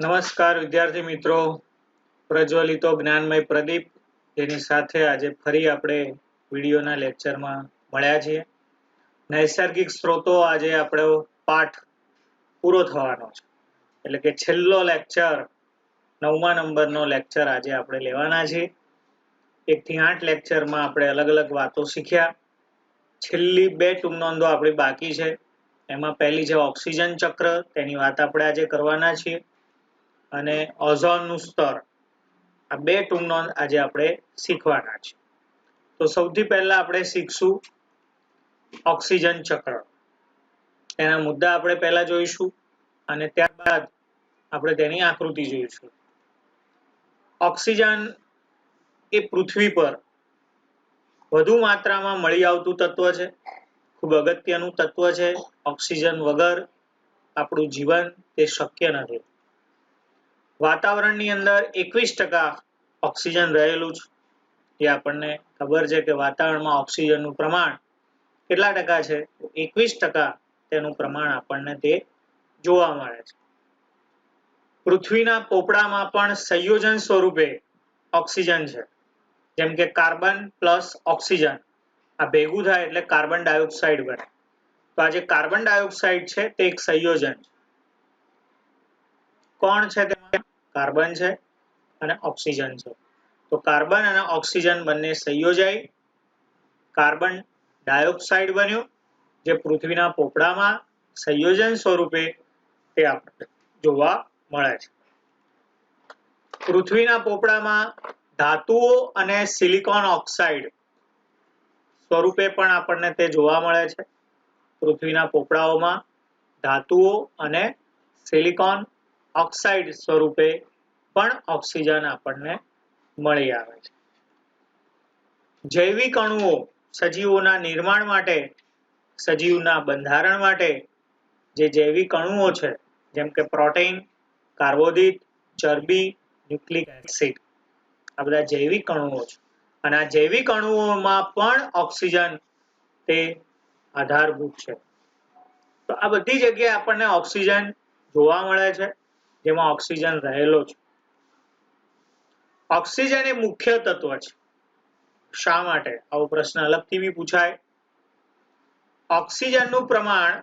નમસ્કાર વિદ્યાર્થી મિત્રો, પ્રજ્વલિતો જ્ઞાનમય પ્રદીપ જેની સાથે આજે ફરી આપણે વિડીયોના લેક્ચરમાં મળ્યા છીએ. નૈસર્ગિક સ્ત્રોતો આજે આપણો પાઠ પૂરો થવાનો છે, એટલે કે છેલ્લો લેક્ચર 9મા નંબરનો લેક્ચર આજે આપણે લેવાના છીએ. 1 થી 8 લેક્ચરમાં આપણે અલગ અલગ વાતો શીખ્યા. છેલ્લી 2 ટૂંક નોંધો આપણી બાકી છે. એમાં પહેલી છે ઓક્સિજન ચક્ર, તેની વાત આપણે આજે કરવાના છીએ, અને ઓઝોનનું સ્તર. આ 2 ટૂંક નોંધ આજે આપણે શીખવાના છે. તો સૌથી પહેલા આપણે શીખશું ઓક્સિજન ચક્ર. એના મુદ્દા આપણે પહેલા જોઈશું અને ત્યારબાદ આપણે તેની આકૃતિ જોઈશું. ઓક્સિજન એ પૃથ્વી પર વધુ માત્રામાં મળી આવતું તત્વ છે, ખૂબ અગત્યનું તત્વ છે. ઓક્સિજન વગર આપણું જીવન તે શક્ય નથી. વાતાવરણની અંદર 21% ઓક્સિજન રહેલું છે. જે આપણને ખબર છે કે વાતાવરણમાં ઓક્સિજનનું પ્રમાણ કેટલા ટકા છે? 21% તેનું પ્રમાણ આપણને તે જોવા મળે છે. પૃથ્વીના પોપડામાં પણ સંયોજન સ્વરૂપે ઓક્સિજન છે. જેમ કે કાર્બન પ્લસ ઓક્સિજન આ ભેગું થાય એટલે કાર્બન ડાયોક્સાઇડ બને. તો આ જે કાર્બન ડાયોક્સાઇડ છે તે એક સંયોજન છે. કોણ છે તેમાં? કાર્બન છે અને ઓક્સિજન છે. તો કાર્બન અને ઓક્સિજન બંને સંયોજાઈ કાર્બન ડાયોક્સાઇડ બન્યું, જે પૃથ્વીના પોપડામાં સંયોજન સ્વરૂપે તે આપણને જોવા મળે છે. પૃથ્વીના પોપડામાં ધાતુઓ અને સિલિકોન ઓક્સાઇડ સ્વરૂપે પણ આપણને તે જોવા મળે છે. પૃથ્વીના પોપડાઓમાં ધાતુઓ અને સિલિકોન ઓક્સાઇડ સ્વરૂપે પણ ઓક્સિજન આપણને મળી આવે છે. જૈવિક અણુઓ સજીવોના નિર્માણ માટે, સજીવના બંધારણ માટે જે જૈવિક અણુઓ છે, જેમ કે પ્રોટીન, કાર્બોદિત, ચરબી, ન્યુક્લિક એસિડ, આ બધા જૈવિક અણુઓ છે. અને આ જૈવિક અણુઓમાં પણ ઓક્સિજન તે આધારભૂત છે. તો આ બધી જગ્યાએ આપણને ઓક્સિજન જોવા મળે છે, જેમાં ઓક્સિજન રહેલો છે. ઓક્સિજન એ મુખ્ય તત્વ છે. શા માટે? આવો પ્રશ્ન અલગથી બી પૂછાય. ઓક્સિજનનું પ્રમાણ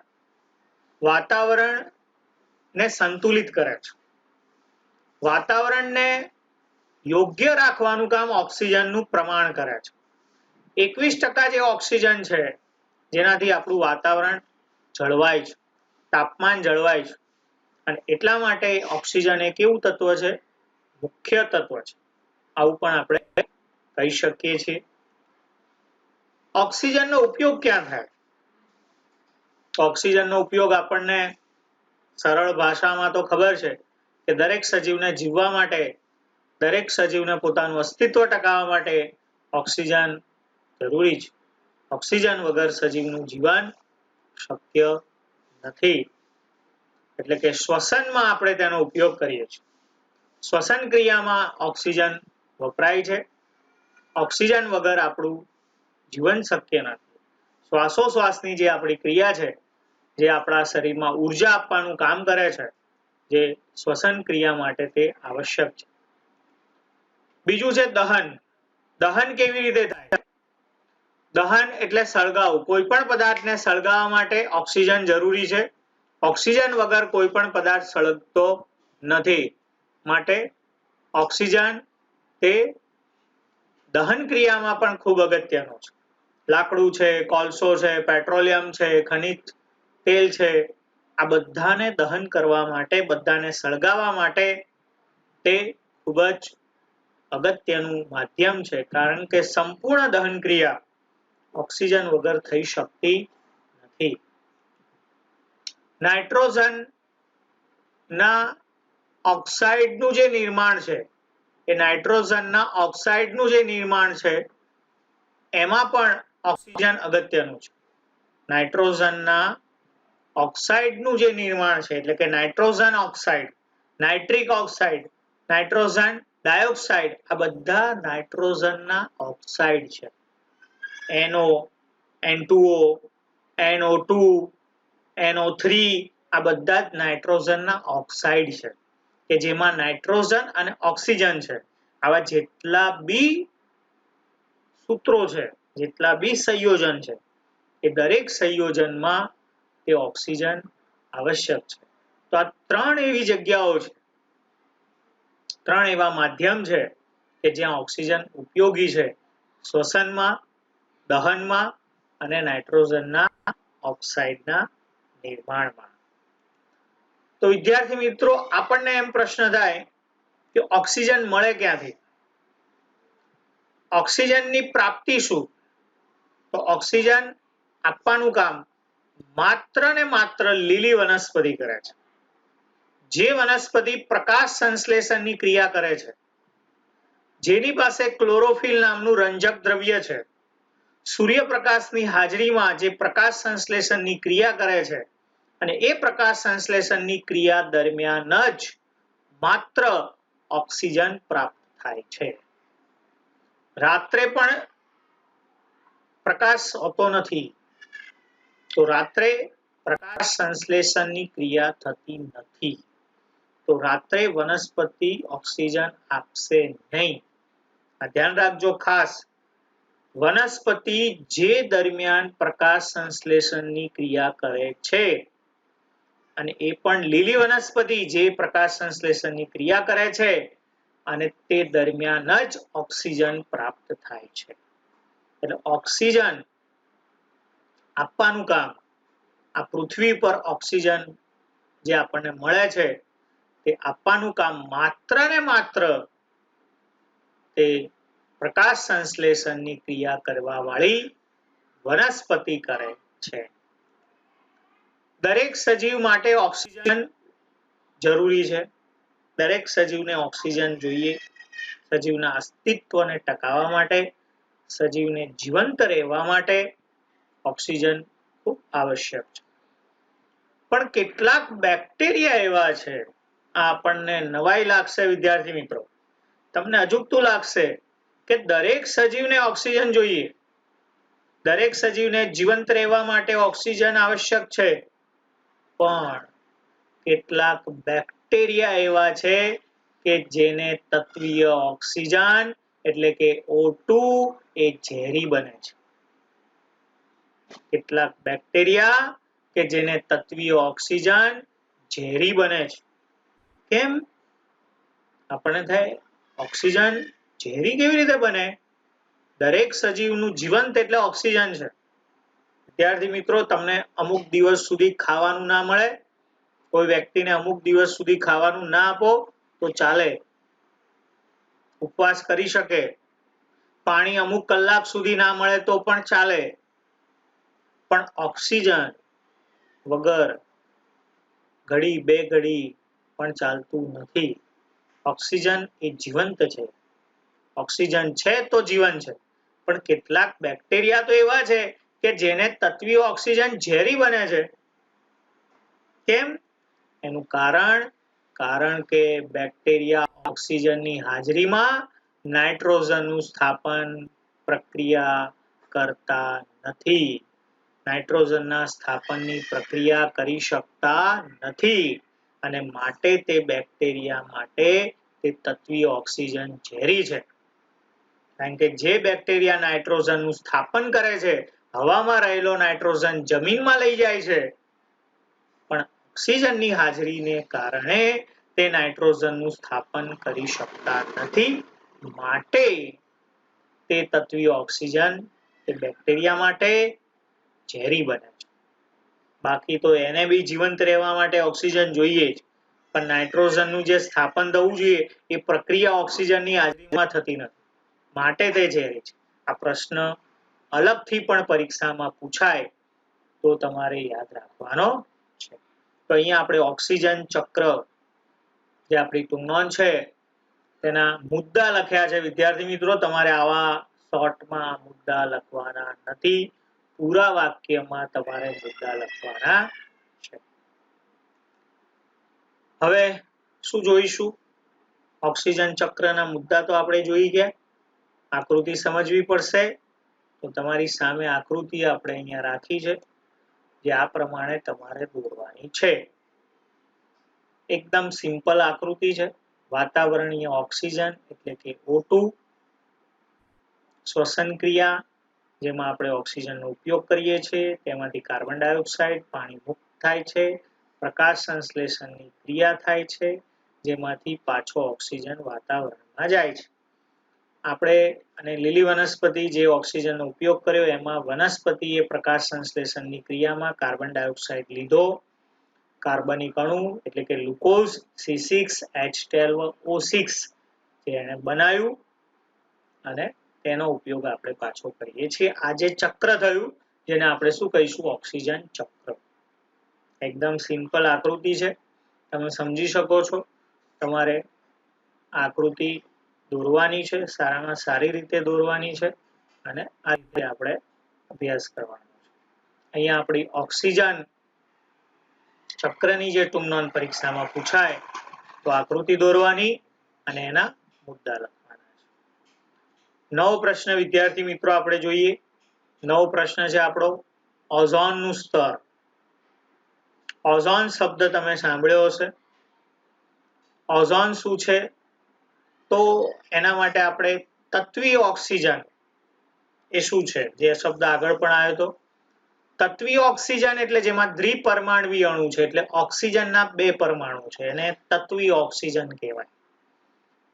વાતાવરણને સંતુલિત કરે છે. વાતાવરણને યોગ્ય રાખવાનું કામ ઓક્સિજનનું પ્રમાણ કરે છે. 21% જે ઓક્સિજન છે, જેનાથી આપણું વાતાવરણ જળવાય છે, તાપમાન જળવાય છે. અને એટલા માટે ઓક્સિજન એ કેવું તત્વ છે? મુખ્ય તત્વ છે. આવું પણ આપણે કહી શકીએ છીએ. ઓક્સિજનનો ઉપયોગ ક્યાં થાય? ઓક્સિજનનો ઉપયોગ આપણને સરળ ભાષામાં તો ખબર છે કે દરેક સજીવને જીવવા માટે, દરેક સજીવને પોતાનું અસ્તિત્વ ટકાવવા માટે ઓક્સિજન જરૂરી છે. ઓક્સિજન વગર સજીવનું જીવન શક્ય નથી. એટલે કે શ્વસનમાં આપણે તેનો ઉપયોગ કરીએ છીએ. શ્વસન ક્રિયામાં ઓક્સિજન વપરાય છે. ઓક્સિજન વગર આપણું જીવન શક્ય નથી. શ્વાસોશ્વાસની જે આપણી ક્રિયા છે, જે આપણા શરીરમાં ઉર્જા આપવાનું કામ કરે છે, જે શ્વસન ક્રિયા માટે તે આવશ્યક છે. બીજું છે દહન. દહન કેવી રીતે થાય? દહન એટલે સળગાવવું. કોઈ પણ પદાર્થને સળગાવવા માટે ઓક્સિજન જરૂરી છે. ઓક્સિજન વગર કોઈ પણ પદાર્થ સળગતો નથી. માટે ઓક્સિજન તે દહન ક્રિયામાં પણ ખૂબ અગત્યનો છે. લાકડું છે, કોલસો છે, પેટ્રોલિયમ છે, ખનિજ તેલ છે, આ બધાને દહન કરવા માટે, બધાને સળગાવવા માટે તે ખૂબ જ અગત્યનું માધ્યમ છે. કારણ કે સંપૂર્ણ દહન ક્રિયા ઓક્સિજન વગર થઈ શકતી નથી. નાઇટ્રોજનના ઓક્સાઇડનું જે નિર્માણ છે, એ નાઇટ્રોજનના ઓક્સાઇડનું જે નિર્માણ છે, એમાં પણ ઓક્સિજન અગત્યનું છે. નાઇટ્રોજનના ઓક્સાઇડનું જે નિર્માણ છે, એટલે કે nitrogen oxide, nitric oxide, nitrogen dioxide, આ બધા નાઇટ્રોજનના ઓક્સાઇડ છે. NO, N2O, NO2, NO3 આ બધા જ નાઇટ્રોજનના ઓક્સાઇડ છે. કે જેમાં નાઇટ્રોજન અને ઓક્સિજન છે, આવા જેટલા બી સૂત્રો છે, જેટલા બી સંયોજન છે, એ દરેક સંયોજનમાં તે ઓક્સિજન આવશ્યક છે. તો આ ત્રણ એવી જગ્યાઓ છે, ત્રણ એવા માધ્યમ છે કે જ્યાં ઓક્સિજન ઉપયોગી છે, શ્વસનમાં, દહનમાં અને નાઇટ્રોજનના ઓક્સાઇડના નિર્માણમાં. તો વિદ્યાર્થી મિત્રો, આપણને એમ પ્રશ્ન થાય કે ઓક્સિજન મળે ક્યાંથી? ઓક્સિજનની પ્રાપ્તિ શું? તો ઓક્સિજન આપવાનું કામ માત્ર ને માત્ર લીલી વનસ્પતિ કરે છે. જે વનસ્પતિ પ્રકાશ સંશ્લેષણની ક્રિયા કરે છે, જેની પાસે ક્લોરોફિલ નામનું રંજક દ્રવ્ય છે, સૂર્યપ્રકાશની હાજરીમાં જે પ્રકાશ સંશ્લેષણની ક્રિયા કરે છે, અને એ પ્રકાશ સંશ્લેષણની ક્રિયા દરમિયાન જ માત્ર ઓક્સિજન પ્રાપ્ત થાય છે. રાત્રે પણ પ્રકાશ હોતો નથી, તો રાત્રે પ્રકાશ સંશ્લેષણની ક્રિયા થતી નથી, તો રાત્રે વનસ્પતિ ઓક્સિજન આપશે નહીં. આ ધ્યાન રાખજો ખાસ. વનસ્પતિ જે દરમિયાન પ્રકાશ સંશ્લેષણની ક્રિયા કરે છે, અને એ પણ લીલી વનસ્પતિ જે પ્રકાશ સંશ્લેષણની ક્રિયા કરે છે, અને તે દરમિયાન જ ઓક્સિજન પ્રાપ્ત થાય છે. એટલે ઓક્સિજન આપવાનું કામ, આ પૃથ્વી પર ઓક્સિજન જે આપણને મળે છે, તે આપવાનું કામ માત્ર ને માત્ર તે પ્રકાશ સંશ્લેષણની ક્રિયા કરવા વાળી વનસ્પતિ કરે છે. દરેક સજીવ માટે ઓક્સિજન જરૂરી છે. દરેક સજીવને ઓક્સિજન જોઈએ. સજીવના અસ્તિત્વને ટકાવવા માટે, સજીવને જીવંત રહેવા માટે ઓક્સિજન ખૂબ આવશ્યક છે. પણ કેટલાક બેક્ટેરિયા એવા છે, આ આપણને નવાઈ લાગશે વિદ્યાર્થી મિત્રો, તમને અજુગતું લાગશે કે દરેક સજીવને ઓક્સિજન જોઈએ, દરેક સજીવને જીવંત રહેવા માટે ઓક્સિજન આવશ્યક છે, પણ કેટલાક બેક્ટેરિયા એવા છે કે જેને તત્વીય ઓક્સિજન એટલે કે O2 એ ઝેરી બને છે. કેટલાક બેક્ટેરિયા કે જેને તત્વીય ઓક્સિજન ઝેરી બને છે. કેમ? આપણને થાય ઓક્સિજન ઝેરી કેવી રીતે બને? દરેક સજીવનું જીવંત એટલે ઓક્સિજન છે. વિદ્યાર્થી મિત્રો, તમને અમુક દિવસ સુધી ખાવાનું ના મળે, કોઈ વ્યક્તિને અમુક દિવસ સુધી ખાવાનું ના આપો તો ચાલે, ઉપવાસ કરી શકે. પાણી અમુક કલાક સુધી ના મળે તો પણ ચાલે, પણ ઓક્સિજન વગર ઘડી બે ઘડી પણ ચાલતું નથી. ઓક્સિજન એ જીવંત છે. ઓક્સિજન છે તો જીવન છે. પણ કેટલાક બેક્ટેરિયા તો એવા છે કે જેને તત્વીય ઓક્સિજન ઝેરી બને છે. કેમ? એનું કારણ કે બેક્ટેરિયા ઓક્સિજનની હાજરીમાં નાઇટ્રોજનનું સ્થાપન પ્રક્રિયા કરતા નથી. નાઇટ્રોજનના સ્થાપનની પ્રક્રિયા કરી શકતા નથી, અને માટે તે બેક્ટેરિયા માટે તે તત્વીય ઓક્સિજન ઝેરી છે. કારણ કે જે બેક્ટેરિયા નાઇટ્રોજનનું સ્થાપન કરે છે, હવામાં રહેલો નાઇટ્રોજન જમીનમાં લઈ જાય છે, પણ ઓક્સિજનની હાજરીને કારણે તે નાઇટ્રોજનનું સ્થાપન કરી શકતા નથી, માટે તે તત્વીય ઓક્સિજન તે બેક્ટેરિયા માટે ઝેરી બને છે. બાકી તો એને બી જીવંત રહેવા માટે ઓક્સિજન જોઈએ જ, પણ નાઇટ્રોજનનું જે સ્થાપન થવું જોઈએ એ પ્રક્રિયા ઓક્સિજનની હાજરીમાં થતી નથી, માટે તે ઝેરી છે. આ પ્રશ્ન અલગથી પણ પરીક્ષામાં પૂછાય તો તમારે યાદ રાખવાનો છે. તો અહીંયા આપણે ઓક્સિજન ચક્ર જે આપણી ટૂંક નોંધ છે તેના મુદ્દા લખ્યા છે. વિદ્યાર્થી મિત્રો, તમારે આવા શોર્ટમાં મુદ્દા લખવાના નથી, પૂરા વાક્યમાં તમારે મુદ્દા લખવાના છે. હવે શું જોઈશું? ઓક્સિજન ચક્રના મુદ્દા તો આપણે જોઈ ગયા. આકૃતિ સમજવી પડશે. તો તમારી સામે આકૃતિ આપણે અહીંયા રાખી છે, જે આ પ્રમાણે તમારે દોરવાની છે. એકદમ સિમ્પલ આકૃતિ છે. વાતાવરણીય ઓક્સિજન એટલે કે O2, શ્વસન ક્રિયા જેમાં આપણે ઓક્સિજનનો ઉપયોગ કરીએ છીએ તેમાંથી કાર્બન ડાયોક્સાઇડ પાણી મુક્ત થાય છે. પ્રકાશ સંશ્લેષણની ક્રિયા થાય છે જેમાંથી પાછો ઓક્સિજન વાતાવરણમાં જાય છે. આપણે અને લીલી વનસ્પતિ જે ઓક્સિજનનો ઉપયોગ કર્યો એમાં વનસ્પતિએ પ્રકાશ સંશ્લેષણની ક્રિયામાં કાર્બન ડાયોક્સાઇડ લીધો, કાર્બનિક અણુ એટલે કે ગ્લુકોઝ C6H12O6 જે એને બનાવ્યું અને તેનો ઉપયોગ આપણે પાછો કરીએ છીએ. આ જે ચક્ર થયું જેને આપણે શું કહીશું? ઓક્સિજન ચક્ર. એકદમ સિમ્પલ આકૃતિ છે, તમે સમજી શકો છો. તમારે આકૃતિ દોરવાની છે, સારામાં સારી રીતે દોરવાની છે અને આ રીતે આપણે અભ્યાસ કરવાનો છે. અહીંયા આપણી ઓક્સિજન ચક્રની જે ટૂંક નોંધ પરીક્ષામાં પૂછાય તો આકૃતિ દોરવાની અને એના મુદ્દા લખવાના છે. નવો પ્રશ્ન વિદ્યાર્થી મિત્રો આપણે જોઈએ. નવો પ્રશ્ન છે આપણો ઓઝોનનું સ્તર. ઓઝોન શબ્દ તમે સાંભળ્યો હશે. ઓઝોન શું છે? તો એના માટે આપણે તત્વીય ઓક્સિજન એ શું છે? જે શબ્દ આગળ પણ આવ્યો હતો. તત્વીય ઓક્સિજન એટલે જેમાં દ્વિપરમાણુવી અણુ છે, એટલે ઓક્સિજનના 2 પરમાણુ છે, એને તત્વીય ઓક્સિજન કહેવાય,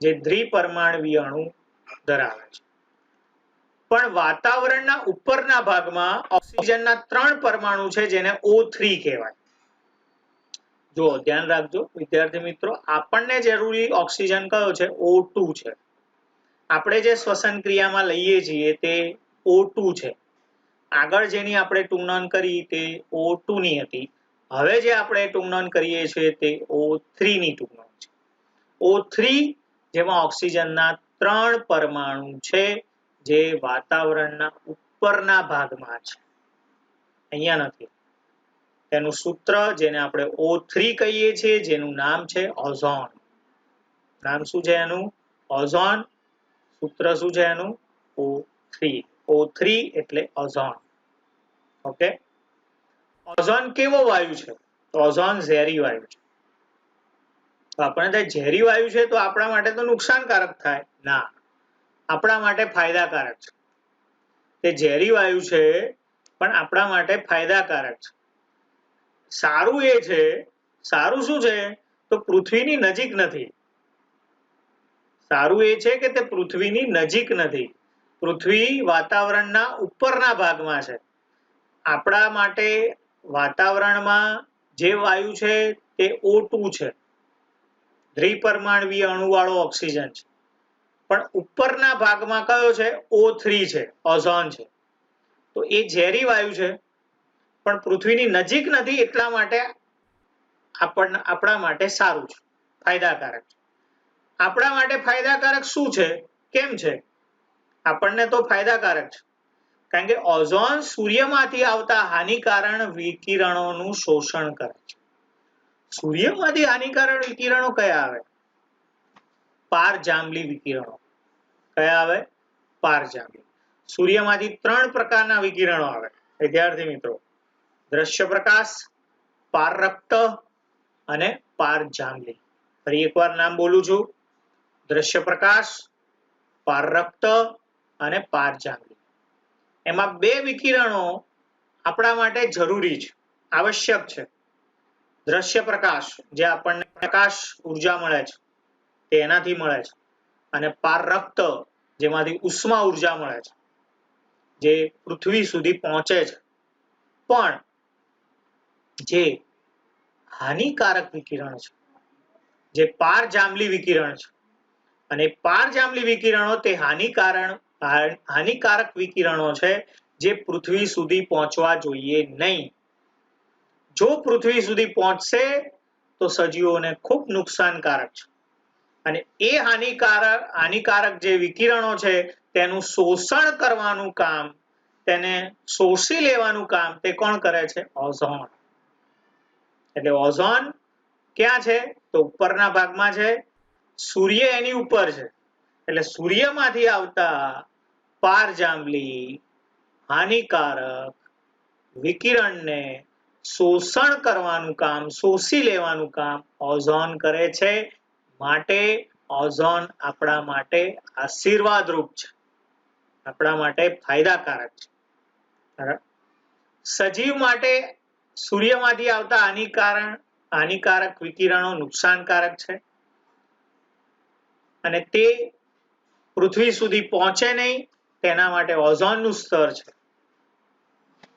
જે દ્વિપરમાણુવી અણુ ધરાવે છે. પણ વાતાવરણના ઉપરના ભાગમાં ઓક્સિજનના 3 પરમાણુ છે જેને O3 કહેવાય. જો ધ્યાન રાખજો વિદ્યાર્થી મિત્રો, આપણને જરૂરી ઓક્સિજન કયો છે? O2 છે. આપણે જે શ્વસન ક્રિયામાં લઈએ છીએ તે O2 છે. આગળ જેની આપણે ટૂંક નોંધ કરી તે O2 ની હતી. હવે જે આપણે ટૂંક નોંધ કરીએ છીએ તે O3 ની ટૂંક નોંધ છે. O3 જેમાં ઓક્સિજનના 3 પરમાણુ છે જે વાતાવરણના ઉપરના ભાગમાં છે, અહીંયા નથી. તેનું સૂત્ર જેને આપણે O3 કહીએ છીએ, જેનું નામ છે ઓઝોન. નામ શું છે એનું? ઓઝોન. સૂત્ર શું છે એનું? O3. O3 એટલે ઓઝોન. ઓકે. ઓઝોન કેવો વાયુ છે? તો ઓઝોન ઝેરી વાયુ છે. તો આપણે ઝેરી વાયુ છે તો આપણા માટે તો નુકસાનકારક થાય? ના, આપણા માટે ફાયદાકારક છે. તે ઝેરી વાયુ છે પણ આપણા માટે ફાયદાકારક છે. સારું એ છે, સારું શું છે? તો પૃથ્વીની નજીક નથી. સારું એ છે કે તે પૃથ્વીની નજીક નથી. પૃથ્વી વાતાવરણના ઉપરના ભાગમાં છે. આપણા માટે વાતાવરણમાં જે વાયુ છે તે O2 છે, દ્વિપરમાણુવી અણુવાળો ઓક્સિજન છે. પણ ઉપરના ભાગમાં કયો છે? O3 છે, ઓઝોન છે. તો એ ઝેરી વાયુ છે પણ પૃથ્વીની નજીક નથી, એટલા માટે આપણા માટે સારું છે, ફાયદાકારક છે. આપણા માટે ફાયદાકારક શું છે? કેમ છે? આપણને તો ફાયદાકારક છે કારણ કે ઓઝોન સૂર્યમાંથી આવતા હાનિકારક વિકિરણોનું શોષણ કરે છે. સૂર્યમાંથી હાનિકારક વિકિરણો કયા આવે? પારજાંબલી વિકિરણો. કયા આવે? પારજાંબલી. સૂર્યમાંથી 3 પ્રકારના વિકિરણો આવે વિદ્યાર્થી મિત્રો: દ્રશ્ય પ્રકાશ, પારરક્ત અને પારજાંબલી. ફરી એકવાર નામ બોલું છું: દ્રશ્ય પ્રકાશ, પારરક્ત અને પારજાંબલી. એમાં 2 વિકિરણો આપણા માટે જરૂરી છે, આવશ્યક છે. દ્રશ્ય પ્રકાશ જે આપણને પ્રકાશ ઉર્જા મળે છે તે એનાથી મળે છે, અને પારરક્ત જેમાંથી ઉષ્મા ઉર્જા મળે છે, જે પૃથ્વી સુધી પહોંચે છે. પણ જે હાનિકારક વિકિરણ છે, જે પારજાંબલી વિકિરણ છે, અને પારજાંબલી વિકિરણો તે હાનિકારક વિકિરણો છે જે પૃથ્વી સુધી પહોંચવા જોઈએ નહીં. જો પૃથ્વી સુધી પહોંચશે તો સજીવોને ખૂબ નુકસાનકારક છે. અને એ હાનિકારક જે વિકિરણો છે તેનું શોષણ કરવાનું કામ, તેને શોષી લેવાનું કામ તે કોણ કરે છે? ઓઝોન. એટલે ઓઝોન ક્યાં છે? તો ઉપરના ભાગમાં છે. સૂર્ય એની ઉપર છે, એટલે સૂર્યમાંથી આવતા પારજાંબલી હાનિકારક વિકિરણને શોષણ કરવાનું કામ, શોષી લેવાનું કામ ઓઝોન કરે છે. માટે ઓઝોન આપણા માટે આશીર્વાદરૂપ છે, આપણા માટે ફાયદાકારક છે. સજીવ માટે સૂર્યમાંથી આવતા હાનિકારક વિકિરણો નુકસાનકારક છે અને તે પૃથ્વી સુધી પહોંચે નહીં તેના માટે ઓઝોનનું સ્તર છે.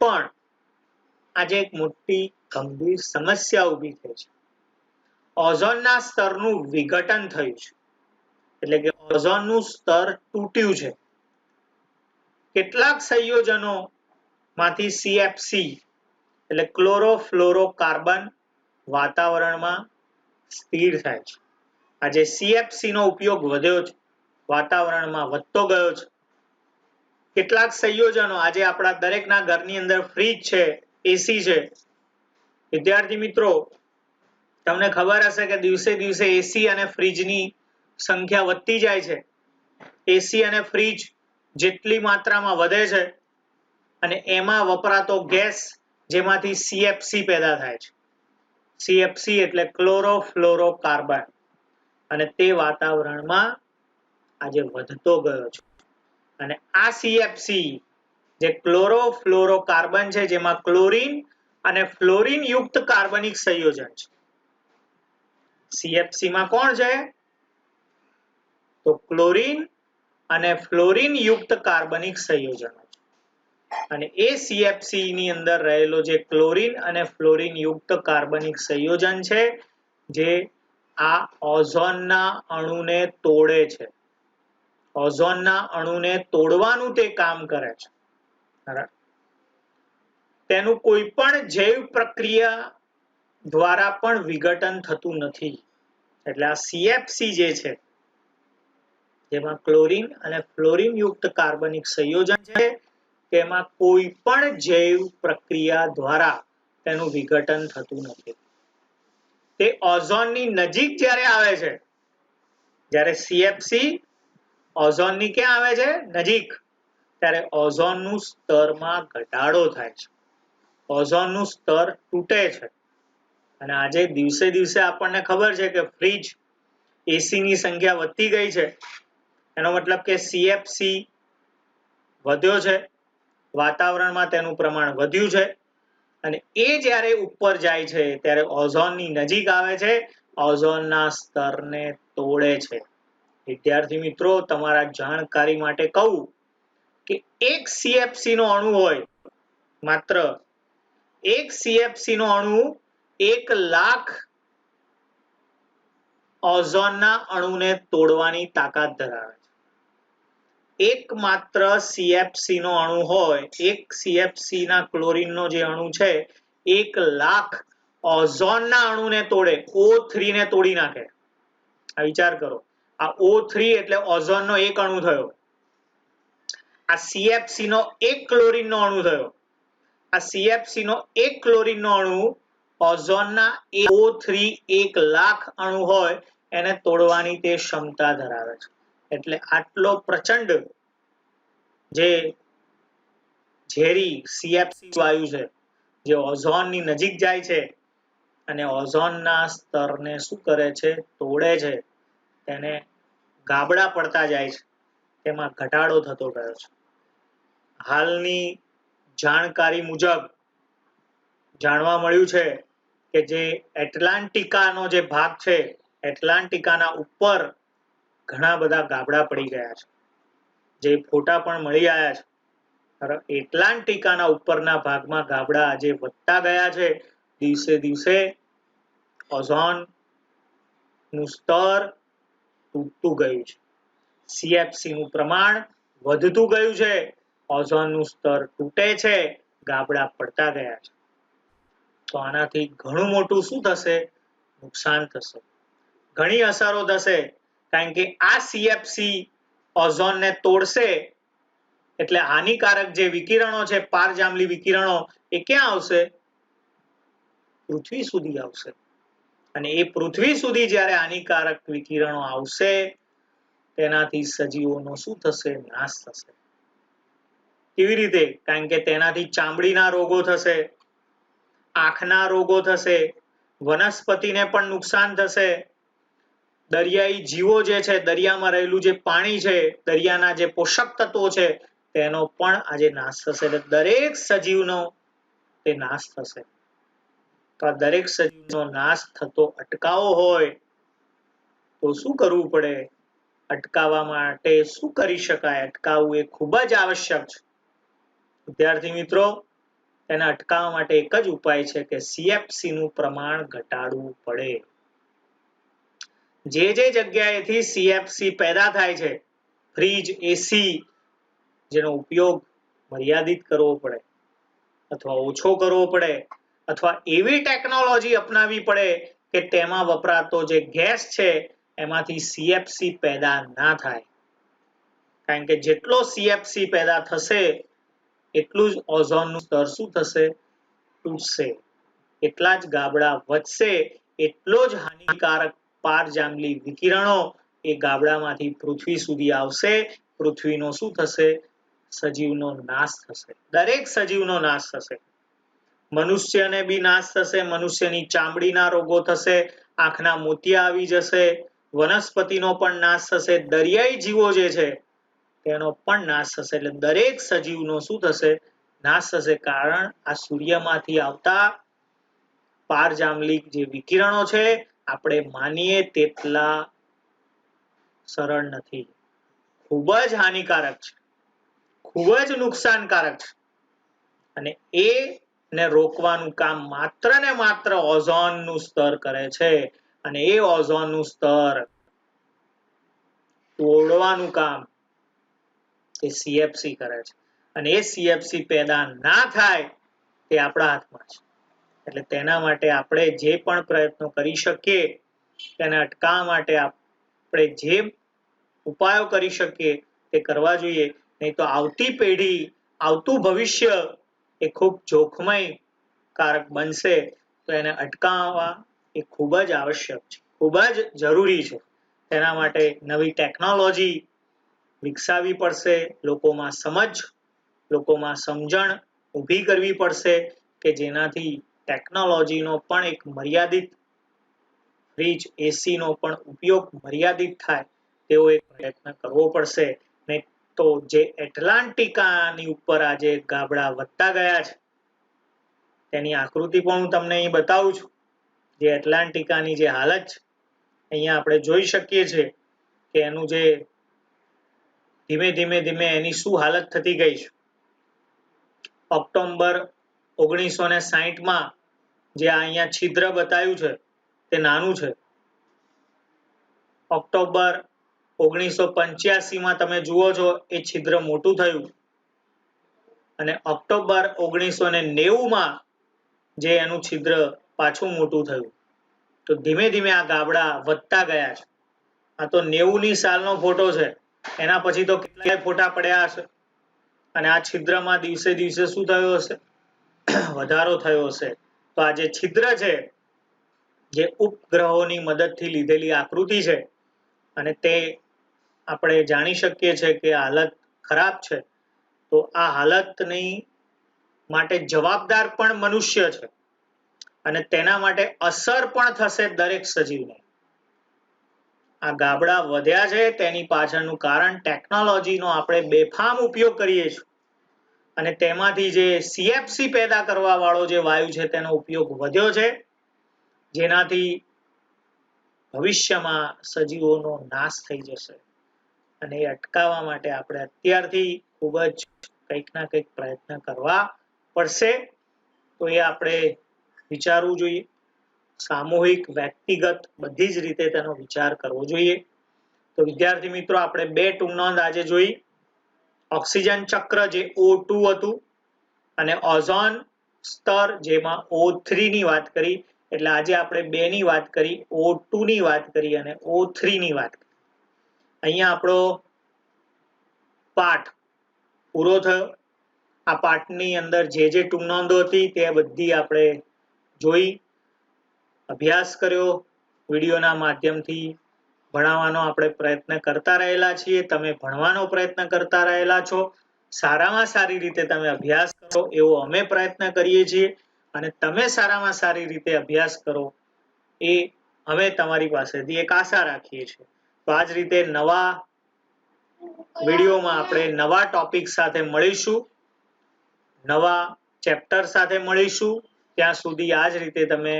પણ આજે એક મોટી ગંભીર સમસ્યા ઊભી થઈ છે. ઓઝોનના સ્તરનું વિઘટન થયું છે, એટલે કે ઓઝોનનું સ્તર તૂટ્યું છે. કેટલાક સંયોજનો માંથી CFC એટલે ક્લોરોફ્લોરોકાર્બન વાતાવરણમાં સ્થિર થાય છે. આજે CFC નો ઉપયોગ વધ્યો છે, વાતાવરણમાં વધતો ગયો છે. કેટલાક સંયોજનો આજે આપણા દરેકના ઘરની અંદર ફ્રીજ છે, એસી છે. વિદ્યાર્થી મિત્રો, તમને ખબર હશે કે દિવસે દિવસે એસી અને ફ્રીજની સંખ્યા વધતી જાય છે. એસી અને ફ્રીજ જેટલી માત્રામાં વધે છે અને એમાં વપરાતો ગેસ જેમાંથી CFC પેદા થાય છે. CFC એટલે ક્લોરોફ્લોરોકાર્બન, અને તે વાતાવરણમાં આજે વધતો ગયો છે. અને આ CFC જે ક્લોરોફ્લોરોકાર્બન છે, જેમાં ક્લોરીન અને ફ્લોરીન યુક્ત કાર્બનિક સંયોજન છે. CFC માં કોણ છે? તો ક્લોરીન અને ફ્લોરીન યુક્ત કાર્બનિક સંયોજનો છે. અને એ CFC ની અંદર રહેલો જે ક્લોરીન અને ફ્લોરીન યુક્ત કાર્બનિક સંયોજન છે, જે આ ઓઝોનના અણુને તોડે છે. ઓઝોનના અણુને તોડવાનું તે કામ કરે છે. તેનું કોઈ પણ જૈવ પ્રક્રિયા દ્વારા પણ વિઘટન થતું નથી. એટલે આ CFC જે છે, જેમાં ક્લોરીન અને ફ્લોરીન યુક્ત કાર્બનિક સંયોજન છે, તેમાં કોઈ પણ જૈવ પ્રક્રિયા દ્વારા તેનું વિઘટન થતું નથી. તે ઓઝોનની નજીક જ્યારે આવે છે, જ્યારે CFC ઓઝોનની ક્યાં આવે છે? નજીક, ત્યારે ઓઝોનનું સ્તરમાં ઘટાડો થાય છે, ઓઝોનનું સ્તર તૂટે છે. અને આજે દિવસે દિવસે આપણને ખબર છે કે ફ્રીજ, એસી ની સંખ્યા વધતી ગઈ છે. એનો મતલબ કે CFC વધ્યો છે, વાતાવરણમાં તેનું પ્રમાણ વધ્યું છે. અને એ જ્યારે ઉપર જાય છે ત્યારે ઓઝોનની નજીક આવે છે, ઓઝોનના સ્તરને તોડે છે. વિદ્યાર્થી મિત્રો, તમારા જાણકારી માટે કહું કે એક CFC નો અણુ હોય, માત્ર એક CFC નો અણુ 1,00,000 ઓઝોનના અણુને તોડવાની તાકાત ધરાવે છે. એકમાત્ર CFC નો અણુ હોય, એક CFC ના ક્લોરીનનો જે અણુ છે, 1,00,000 ઓઝોનના અણુને તોડે, O3 ને તોડી નાખે. આ વિચાર કરો, આ O3 એટલે ઓઝોનનો એક અણુ થયો, આ CFC નો એક ક્લોરીનનો અણુ થયો. આ CFC નો એક ક્લોરીનનો અણુ ઓઝોનના O3 1,00,000 અણુ હોય એને તોડવાની તે ક્ષમતા ધરાવે છે. એટલે આટલો પ્રચંડ જે ઝેરી CFC વાયુ છે, જે ઓઝોનની નજીક જાય છે અને ઓઝોનના સ્તરને શું કરે છે? તોડે છે. તેને ગાબડા પડતા જાય છે, તેમાં ઘટાડો થતો ગયો છે. હાલની જાણકારી મુજબ જાણવા મળ્યું છે કે જે એટલાન્ટિકાનો જે ભાગ છે, એટલાન્ટિકાના ઉપર ઘણા બધા ગાબડા પડી ગયા છે. જે ફોટા પણ મળી આવ્યા છે. એટલાન્ટિકાના ઉપરના ભાગમાં ગાબડા આજે વધતા ગયા છે. દિવસે દિવસે ઓઝોનનું સ્તર તૂટતું ગયું છે, CFC નું પ્રમાણ વધતું ગયું છે, ઓઝોનનું સ્તર તૂટે છે, ગાબડા પડતા ગયા છે. તો આનાથી ઘણું મોટું શું થશે? નુકસાન થશે, ઘણી અસરો થશે. કારણ કે આ CFC ઓઝોનને તોડશે એટલે હાનિકારક જે વિકિરણો છે, પારજાંબલી વિકિરણો, એ ક્યાં આવશે? પૃથ્વી સુધી આવશે. અને એ પૃથ્વી સુધી જ્યારે હાનિકારક વિકિરણો આવશે, તેનાથી સજીવોનો શું થશે? નાશ થશે. કેવી રીતે? કારણ કે તેનાથી ચામડીના રોગો થશે, આંખના રોગો થશે, વનસ્પતિને પણ નુકસાન થશે, દરિયાઈ જીવો જે છે, દરિયામાં રહેલું જે પાણી છે, દરિયાના જે પોષક તત્વો છે તેનો પણ આજે નાશ થશે. એટલે દરેક સજીવનો તે નાશ થશે. તો આ દરેક સજીવનો નાશ થતો અટકાવવો હોય તો શું કરવું પડે? અટકાવવા માટે શું કરી શકાય? અટકાવવું એ ખૂબ જ આવશ્યક છે. વિદ્યાર્થી મિત્રો, તેને અટકાવવા માટે એક જ ઉપાય છે કે CFC નું પ્રમાણ ઘટાડવું પડે. જે જગ્યાએથી CFC પેદા થાય છે, ફ્રીજ, એસી, જેનો ઉપયોગ મર્યાદિત કરવો પડે અથવા ઓછો કરવો પડે, અથવા એવી ટેકનોલોજી અપનાવવી પડે કે તેમાં વપરાતો જે ગેસ છે એમાંથી CFC પેદા ના થાય. કારણ કે જેટલો CFC પેદા થશે એટલું જ ઓઝોનનું સ્તર શું થશે? તૂટશે. એટલા જ ગાબડા વધશે, એટલો જ હાનિકારક પારજાંબલી વિકિરણો એ ગાબડામાંથી પૃથ્વી સુધી આવશે. પૃથ્વીનો શું થશે? સજીવનો નાશ થશે. દરેક સજીવનો નાશ થશે. મનુષ્યને બી નાશ થશે, મનુષ્યની ચામડીના રોગો થશે, આંખના મોતિયા આવી જશે, વનસ્પતિનો પણ નાશ થશે, દરિયાઈ જીવો જે છે તેનો પણ નાશ થશે. એટલે દરેક સજીવનો શું થશે? નાશ થશે. કારણ આ સૂર્યમાંથી આવતા પારજાંબલિક જે વિકિરણો છે આપણે માનીએ તેટલા સરળ નથી. ખૂબ જ હાનિકારક છે, ખૂબ જ નુકસાનકારક છે. અને એને રોકવાનું કામ માત્ર ને માત્ર ઓઝોનનું સ્તર કરે છે. અને એ ઓઝોનનું સ્તર તોડવાનું કામ એ CFC કરે છે. અને એ CFC પેદા ના થાય તે આપણા હાથમાં છે. એટલે તેના માટે આપણે જે પણ પ્રયત્નો કરી શકીએ તેને અટકાવવા માટે આપણે જે ઉપાયો કરી શકીએ તે કરવા જોઈએ. નહીં તો આવતી પેઢી, આવતું ભવિષ્ય એ ખૂબ જોખમકારક બનશે. તો એને અટકાવવા એ ખૂબ જ આવશ્યક છે, ખૂબ જ જરૂરી છે. તેના માટે નવી ટેકનોલોજી વિકસાવવી પડશે, લોકોમાં સમજ, લોકોમાં સમજણ ઊભી કરવી પડશે કે જેનાથી ટેકનોલોજીનો પણ એક મર્યાદિત, ફ્રીજ, એસીનો પણ ઉપયોગ મર્યાદિત થાય તેવો એક પ્રયત્ન કરવો પડશે. નહીં તો જે એટલાન્ટિકાની ઉપર આજે ગાબડા વધતા ગયા છે તેની આકૃતિ પણ હું તમને અહીં બતાવું છું. જે એટલાન્ટિકાની જે હાલત છે અહીંયા આપણે જોઈ શકીએ છીએ કે એનું જે ધીમે ધીમે એની શું હાલત થતી ગઈ છે. ઓક્ટોબર 1960માં જે અહીંયા છિદ્ર બતાવ્યું છે તે નાનું છે. ઓક્ટોબર 1985માં તમે જુઓ છો એ છિદ્ર મોટું થયું. અને ઓક્ટોબર 1990માં જે એનું છિદ્ર પાછું મોટું થયું. તો ધીમે ધીમે આ ગાબડા વધતા ગયા છે. આ તો 90ની સાલનો ફોટો છે. એના પછી તો કેટલાય ફોટા પડ્યા હશે. અને આ છિદ્રમાં દિવસે દિવસે શું થયું હશે? વધારો થયો હશે. તો આ જે છિદ્ર છે, જે ઉપગ્રહોની મદદથી લીધેલી આકૃતિ છે, અને તે આપણે જાણી શકીએ છીએ કે હાલત ખરાબ છે. તો આ હાલતની માટે જવાબદાર પણ મનુષ્ય છે. અને તેના માટે અસર પણ થશે દરેક સજીવને. આ ગાબડા વધ્યા છે તેની પાછળનું કારણ ટેકનોલોજીનો આપણે બેફામ ઉપયોગ કરીએ છીએ. અને તેમાંથી જે CFC પેદા કરવા વાળો જે વાયુ છે તેનો ઉપયોગ વધ્યો છે, જેનાથી ભવિષ્યમાં સજીવોનો નાશ થઈ જશે. અને એ અટકાવવા માટે આપણે અત્યારથી ખૂબ જ કંઈક ના કંઈક પ્રયત્ન કરવા પડશે. તો એ આપણે વિચારવું જોઈએ. સામૂહિક, વ્યક્તિગત બધી જ રીતે તેનો વિચાર કરવો જોઈએ. તો વિદ્યાર્થી મિત્રો, આપણે બે ટૂંકનોંધ આજે જોઈ. ઓક્સિજન ચક્ર જે O2 હતું, અને ઓઝોન સ્તર જેમાં O3 ની વાત કરી. એટલે આજે આપણે બે ની વાત કરી, O2 ની વાત કરી અને O3 ની વાત કરી. અહીંયા આપણો પાઠ પૂરો થયો. આ પાઠની અંદર જે ટૂંકનોંધો હતી તે બધી આપણે જોઈ, અભ્યાસ કર્યો. વિડીયોના માધ્યમથી ભણાવવાનો આપણે પ્રયત્ન કરતા રહેલા છીએ. તમે ભણવાનો પ્રયત્ન કરતા રહેલા છો. સારામાં સારી રીતે તમે અભ્યાસ કરો એવો અમે પ્રયત્ન કરીએ છીએ. અને તમે સારામાં સારી રીતે અભ્યાસ કરો એ અમે તમારી પાસેથી એક આશા રાખીએ છીએ. તો આ જ રીતે નવા વિડીયોમાં આપણે નવા ટોપિક સાથે મળીશું, નવા ચેપ્ટર સાથે મળીશું. ત્યાં સુધી આ જ રીતે તમે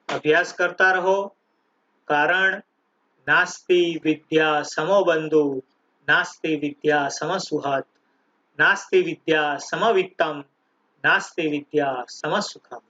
અભ્યાસ કરતા રહો. કારણ નાસ્તિ વિદ્યા સમો બંધુ, નાસ્તિ વિદ્યા સમસુહૃદ, નાસ્તિ વિદ્યા સમવિત્તમ, નાસ્તિ વિદ્યા સમસુખમ.